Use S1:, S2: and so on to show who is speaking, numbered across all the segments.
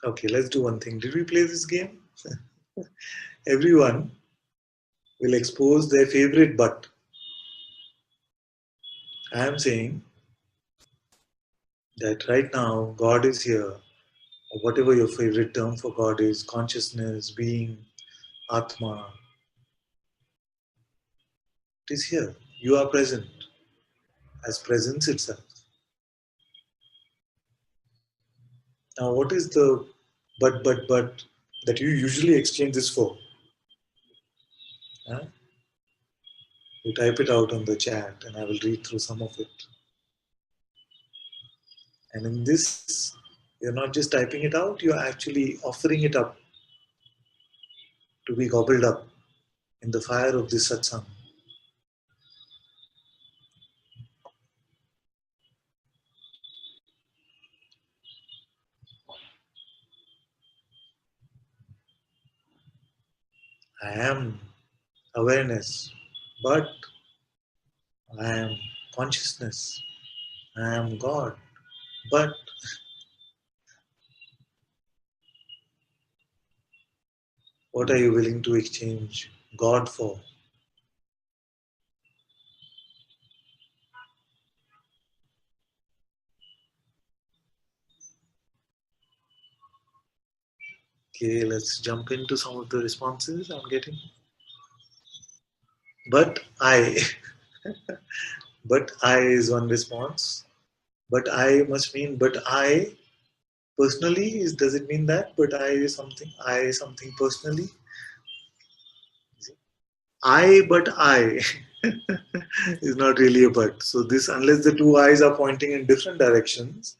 S1: Okay, let's do one thing. Did we play this game? Everyone will expose their favorite but. I am saying that right now God is here, or whatever your favorite term for God is, consciousness, being, Atma, it is here. You are present as presence itself. Now, what is the but that you usually exchange this for? Huh? You type it out on the chat and I will read through some of it. And in this, you're not just typing it out, you're actually offering it up to be gobbled up in the fire of this satsang. I am awareness, but I am consciousness. I am God, but what are you willing to exchange God for? Okay, let's jump into some of the responses I'm getting. But I, but I is one response. But I must mean, but I personally, does it mean that? But I something personally? But I is not really a but. So this, unless the two eyes are pointing in different directions,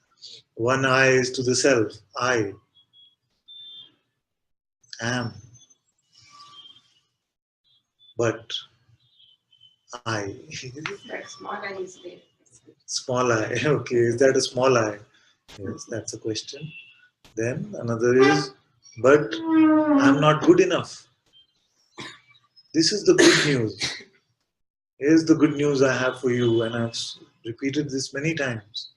S1: one eye is to the self. I am, but I.
S2: That small eye is there.
S1: Small eye. Okay, is that a small eye? Yes, that's a question. Then another is, but I'm not good enough. This is the good news. Here's the good news I have for you, and I've repeated this many times.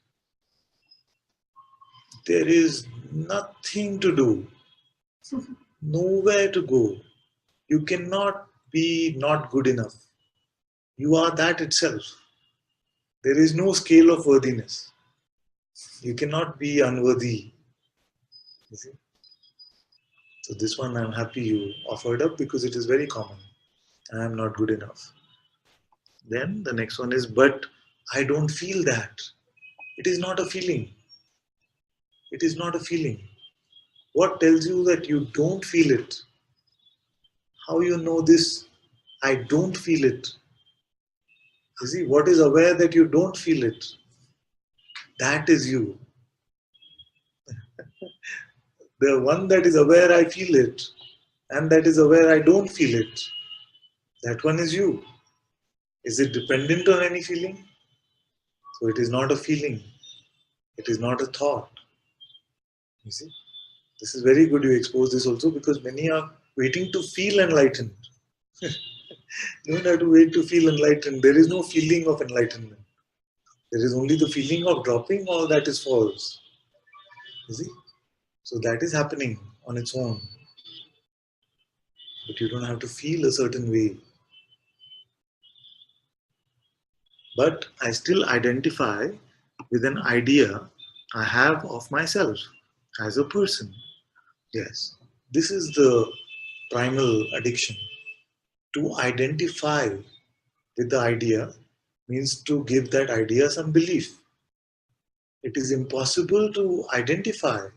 S1: There is nothing to do, nowhere to go. You cannot be not good enough. You are that itself. There is no scale of worthiness. You cannot be unworthy. You see? So this one I'm happy you offered up because it is very common. I am not good enough. Then the next one is, but I don't feel that. It is not a feeling. It is not a feeling. What tells you that you don't feel it? How you know this? I don't feel it. You see, what is aware that you don't feel it? That is you. The one that is aware I feel it, and that is aware I don't feel it. That one is you. Is it dependent on any feeling? So it is not a feeling. It is not a thought. You see, this is very good. You expose this also because many are waiting to feel enlightened. You don't have to wait to feel enlightened. There is no feeling of enlightenment. There is only the feeling of dropping all that is false. You see? So that is happening on its own. But you don't have to feel a certain way. But I still identify with an idea I have of myself as a person. Yes. This is the primal addiction. To identify with the idea means to give that idea some belief. It is impossible to identify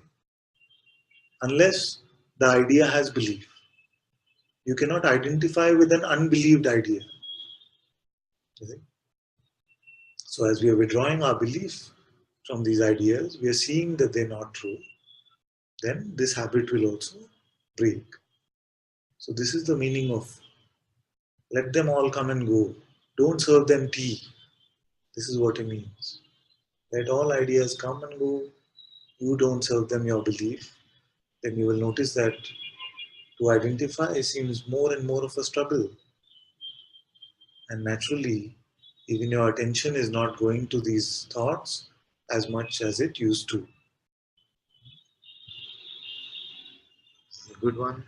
S1: unless the idea has belief. You cannot identify with an unbelieved idea. You see? So, as we are withdrawing our belief from these ideas, we are seeing that they're not true. Then this habit will also break. So, this is the meaning of let them all come and go. Don't serve them tea. This is what it means. Let all ideas come and go. You don't serve them your belief. Then you will notice that to identify seems more and more of a struggle. And naturally, even your attention is not going to these thoughts as much as it used to. good one.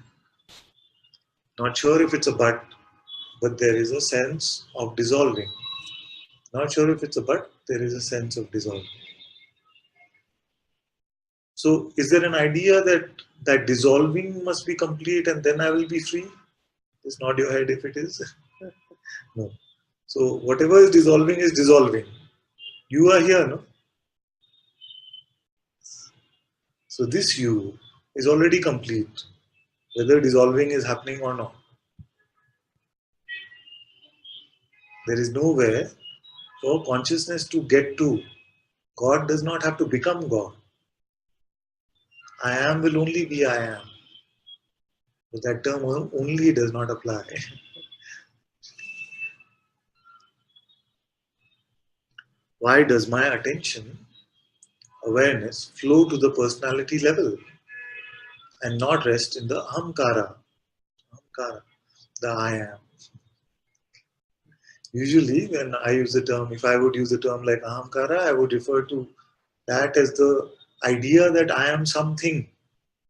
S1: Not sure if it's a but there is a sense of dissolving. Not sure if it's a but, there is a sense of dissolving. So, is there an idea that that dissolving must be complete and then I will be free? Just nod your head if it is. No. So, whatever is dissolving is dissolving. You are here, no? So, this you is already complete, whether dissolving is happening or not. There is nowhere for consciousness to get to. God does not have to become God. I am will only be I am. But that term only does not apply. Why does my attention, awareness, flow to the personality level and not rest in the ahamkara? Ahamkara, the I am. Usually, when I use the term, if I would use the term like ahamkara, I would refer to that as the idea that I am something,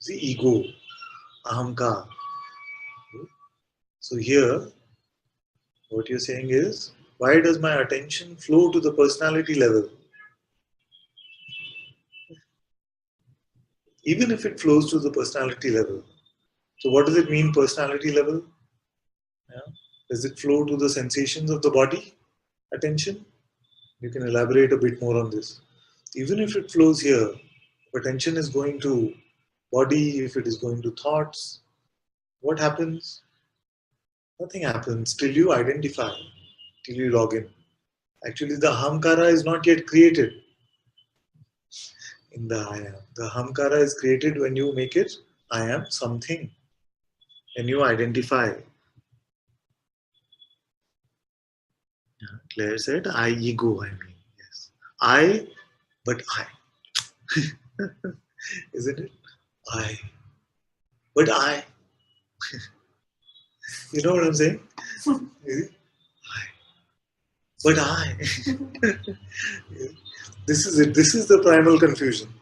S1: the ego, ahamkara. So here, what you're saying is, why does my attention flow to the personality level? Even if it flows to the personality level. So what does it mean, personality level? Yeah. Does it flow to the sensations of the body? Attention? You can elaborate a bit more on this. Even if it flows here, if attention is going to body, if it is going to thoughts, what happens? Nothing happens till you identify, till you log in. Actually, the ahamkara is not yet created in the I am. The ahamkara is created when you make it I am something. When you identify. Yeah, Claire said, I ego, I mean. Yes. I, but I. Isn't it? I. But I. You know what I'm saying? Is it? I. But I. This is it. This is the primal confusion.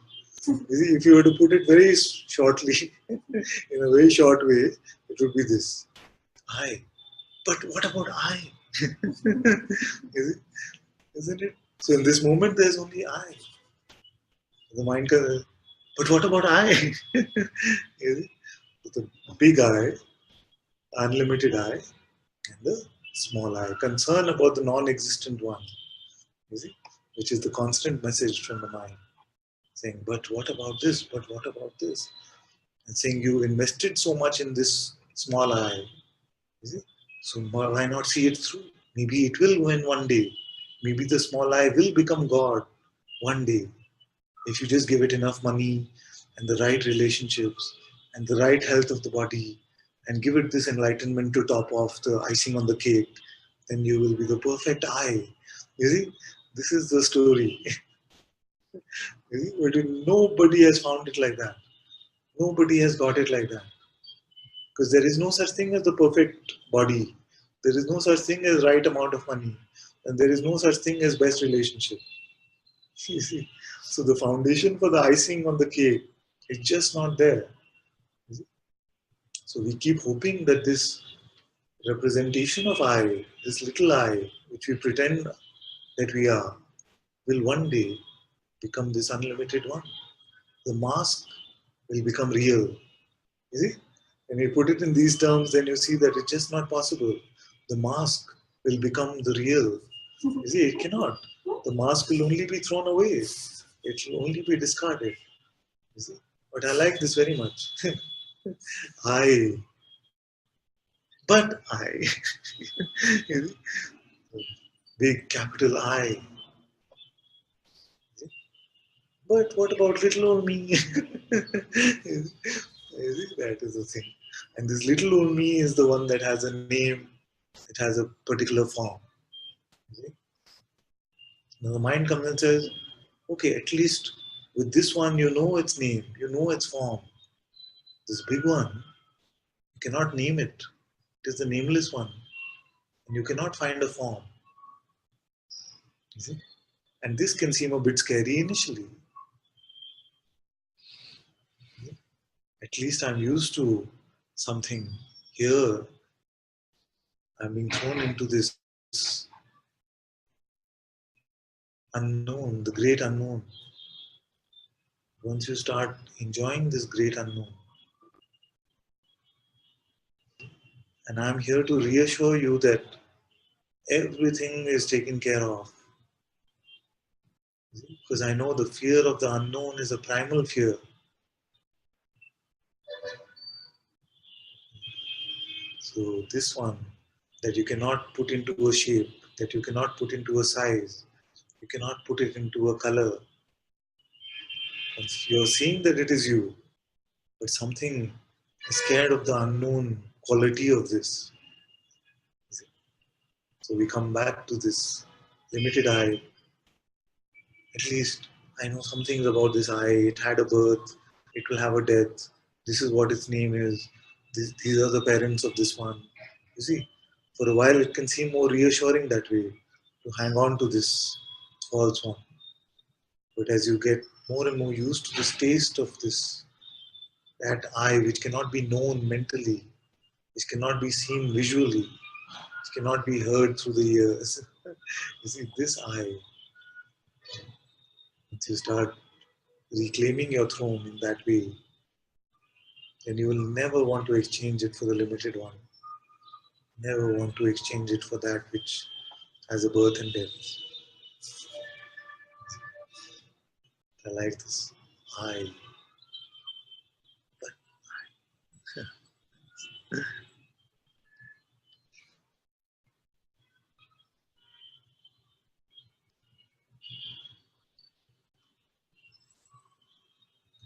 S1: You see, if you were to put it very shortly, in a very short way, it would be this. I. But what about I? Is it? Isn't it? So in this moment, there's only I. The mind can, but what about I? Is it? The big I, unlimited I, and the small I. Concern about the non-existent one. You see? Which is the constant message from the mind. Saying, but what about this? But what about this? And saying you invested so much in this small I. You see? So why not see it through? Maybe it will win one day. Maybe the small I will become God one day. If you just give it enough money and the right relationships and the right health of the body and give it this enlightenment to top off the icing on the cake, then you will be the perfect I. You see, this is the story. You see? But nobody has found it like that. Nobody has got it like that. Because there is no such thing as the perfect body. There is no such thing as right amount of money. And there is no such thing as best relationship. You see? So the foundation for the icing on the cake is just not there. So we keep hoping that this representation of I, this little I, which we pretend that we are, will one day become this unlimited one. The mask will become real. You see? When you put it in these terms, then you see that it's just not possible. The mask will become the real. You see, it cannot. The mask will only be thrown away. It will only be discarded. You see? But I like this very much. I, but I. You see? Big capital I. But what about little old me? That is the thing. And this little old me is the one that has a name, it has a particular form. Now the mind comes and says, okay, at least with this one, you know its name, you know its form. This big one, you cannot name it. It is the nameless one. And you cannot find a form. You see? And this can seem a bit scary initially. At least I'm used to something. Here, I'm being thrown into this unknown, the great unknown. Once you start enjoying this great unknown, and I'm here to reassure you that everything is taken care of. Because I know the fear of the unknown is a primal fear. So, this one that you cannot put into a shape, that you cannot put into a size, you cannot put it into a color. Once you're seeing that it is you, but something is scared of the unknown quality of this. So we come back to this limited eye. At least I know some things about this eye. It had a birth, it will have a death. This is what its name is. These are the parents of this one. You see, for a while it can seem more reassuring that way to hang on to this false one. But as you get more and more used to this taste of this, that I which cannot be known mentally, which cannot be seen visually, which cannot be heard through the ears. You see, this I, once you start reclaiming your throne in that way, then you will never want to exchange it for the limited one. Never want to exchange it for that which has a birth and death. I like this. I.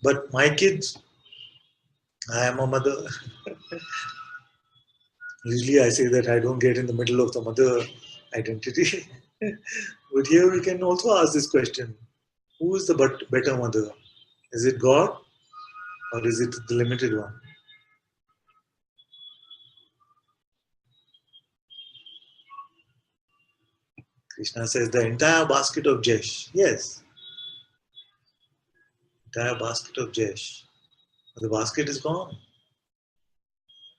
S1: But my kids, I am a mother. Usually I say that I don't get in the middle of the mother identity. But here we can also ask this question. Who is the better mother? Is it God or is it the limited one? Krishna says the entire basket of Jesh. Yes, entire basket of Jesh. The basket is gone.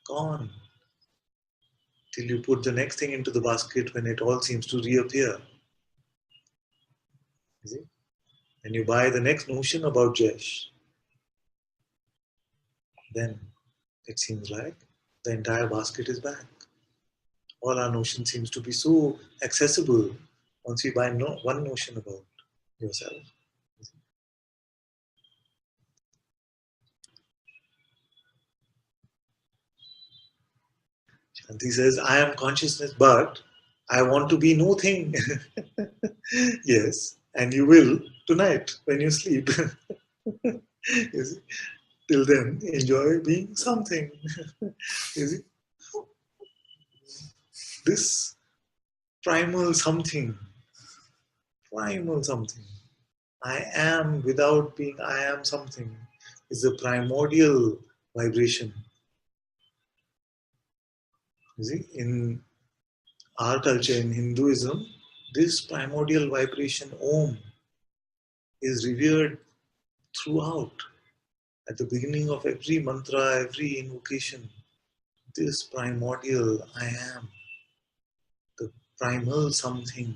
S1: Gone. Till you put the next thing into the basket when it all seems to reappear. You see? And you buy the next notion about Jesh. Then it seems like the entire basket is back. All our notion seems to be so accessible once you buy one notion about yourself. Shanti says, I am consciousness, but I want to be no thing. Yes, and you will tonight when you sleep. You see? Till then, enjoy being something. You see? This primal something, primal something. I am without being I am something is a primordial vibration. You see, in our culture, in Hinduism, this primordial vibration, Om, is revered throughout. At the beginning of every mantra, every invocation, this primordial I am, the primal something,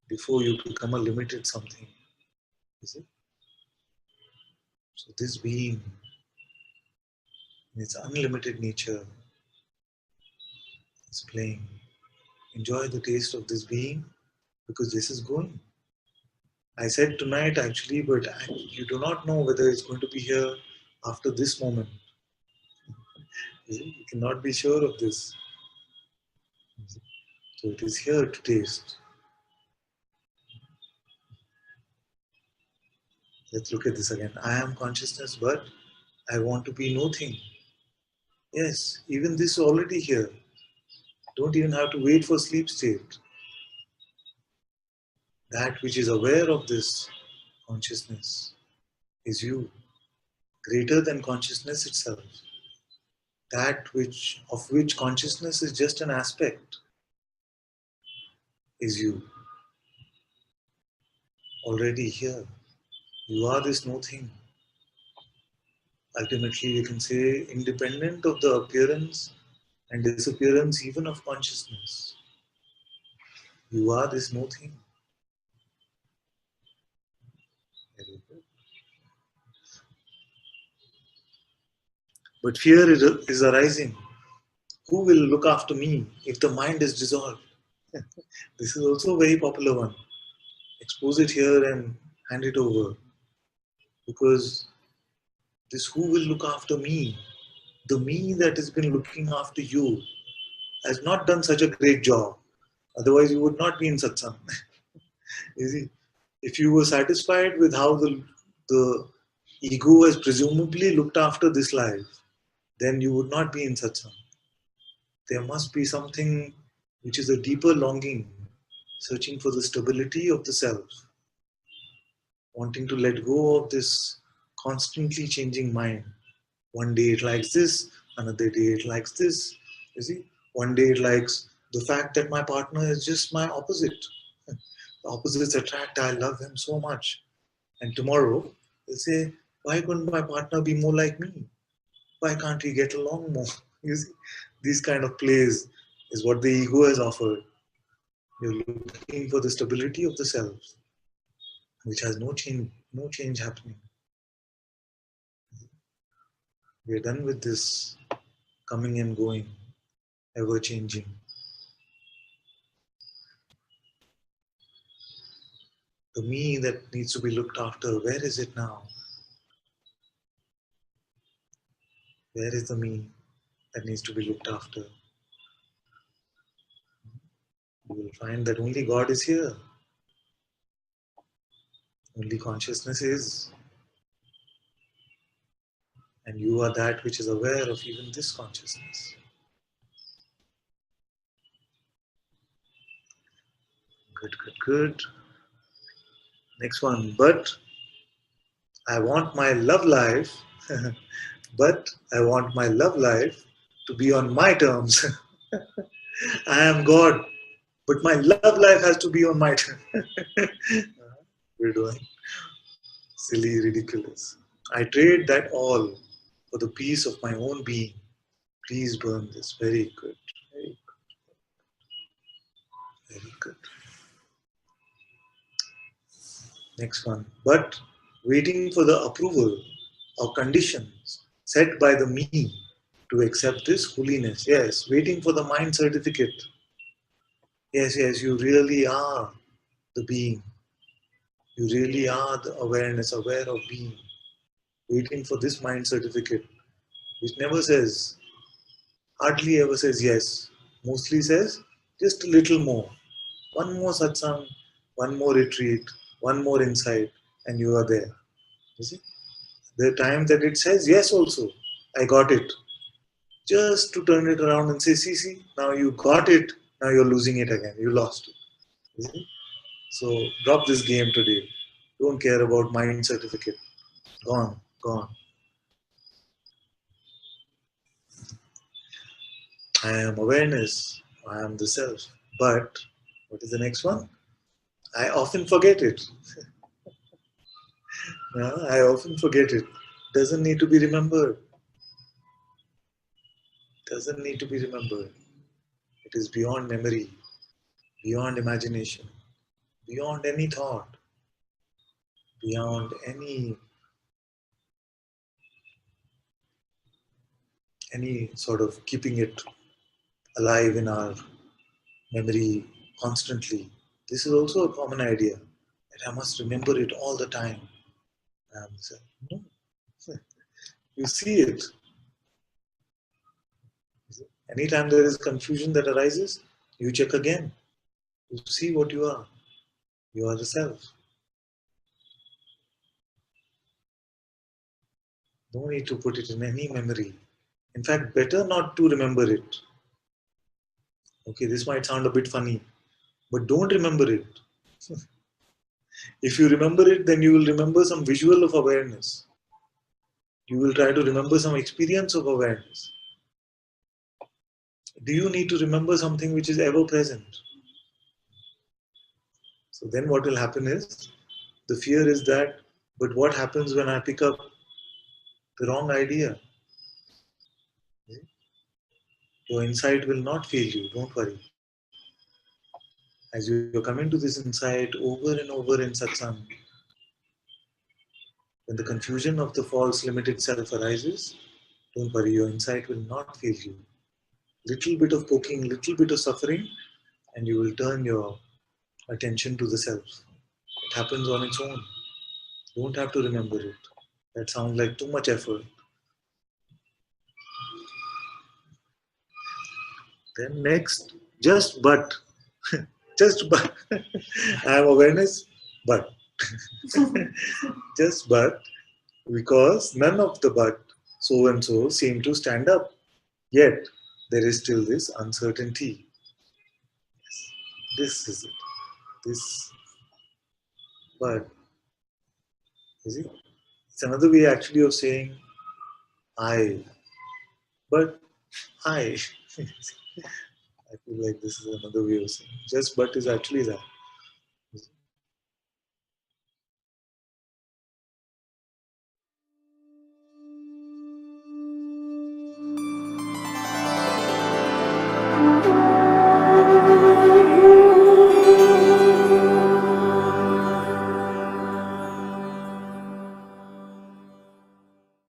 S1: before you become a limited something. You see? So this being, in its unlimited nature, is playing. Enjoy the taste of this being because this is going. I said tonight actually, but you do not know whether it's going to be here after this moment. You cannot be sure of this. So it is here to taste. Let's look at this again. I am consciousness, but I want to be nothing. Yes, even this is already here. Don't even have to wait for sleep state. That which is aware of this consciousness is you, greater than consciousness itself. That which of which consciousness is just an aspect is you, already here. You are this no thing. Ultimately, you can say independent of the appearance and disappearance even of consciousness. You are this no thing. Very good. But fear is arising. Who will look after me if the mind is dissolved? This is also a very popular one. Expose it here and hand it over. Because this who will look after me, the me that has been looking after you, has not done such a great job. Otherwise, you would not be in satsang. You see, if you were satisfied with how the ego has presumably looked after this life, then you would not be in satsang. There must be something which is a deeper longing, searching for the stability of the self, wanting to let go of this constantly changing mind. One day it likes this, another day it likes this. You see, one day it likes the fact that my partner is just my opposite. The opposites attract, I love him so much. And tomorrow they'll say, why couldn't my partner be more like me? Why can't we get along more? You see, these kind of plays is what the ego has offered. You're looking for the stability of the self, which has no change happening. We're done with this coming and going, ever changing. The me that needs to be looked after, where is it now? Where is the me that needs to be looked after? You will find that only God is here. Only consciousness is. And you are that which is aware of even this consciousness. Good, good, good. Next one. But I want my love life, but I want my love life to be on my terms. I am God, but my love life has to be on my terms. We're doing silly, ridiculous. I trade that all for the peace of my own being. Please burn this. Very good. Very, very good. Next one. But waiting for the approval or conditions set by the me to accept this holiness. Yes, waiting for the mind certificate. Yes, yes, you really are the being. You really are the awareness, aware of being. Waiting for this mind certificate, which never says, hardly ever says yes. Mostly says just a little more. One more satsang, one more retreat, one more insight, and you are there. You see? The time that it says yes also, I got it. Just to turn it around and say, see, now you got it, now you're losing it again. You lost it. You see? So drop this game today. Don't care about mind certificate. Gone, gone. I am awareness. I am the self. But what is the next one? I often forget it. I often forget it. Doesn't need to be remembered. Doesn't need to be remembered. It is beyond memory, beyond imagination, beyond any thought, beyond any sort of keeping it alive in our memory constantly. This is also a common idea that I must remember it all the time. No. You see it. Anytime there is confusion that arises, you check again. You see what you are. You are the self. No need to put it in any memory. In fact, better not to remember it. Okay, this might sound a bit funny, but don't remember it. If you remember it, then you will remember some visual of awareness. You will try to remember some experience of awareness. Do you need to remember something which is ever present? So then what will happen is, the fear is that, but what happens when I pick up the wrong idea. Your insight will not fail you, don't worry. As you're coming to this insight over and over in satsang, when the confusion of the false limited self arises, don't worry, your insight will not fail you. Little bit of poking, little bit of suffering, and you will turn your attention to the self. It happens on its own. You don't have to remember it. That sounds like too much effort. Then next, just but. Just but. I have awareness, but. Just but, because none of the but so and so seem to stand up. Yet, there is still this uncertainty. This is it. This, but, is it? It's another way actually of saying I, but I. I feel like this is another way of saying just but is actually that.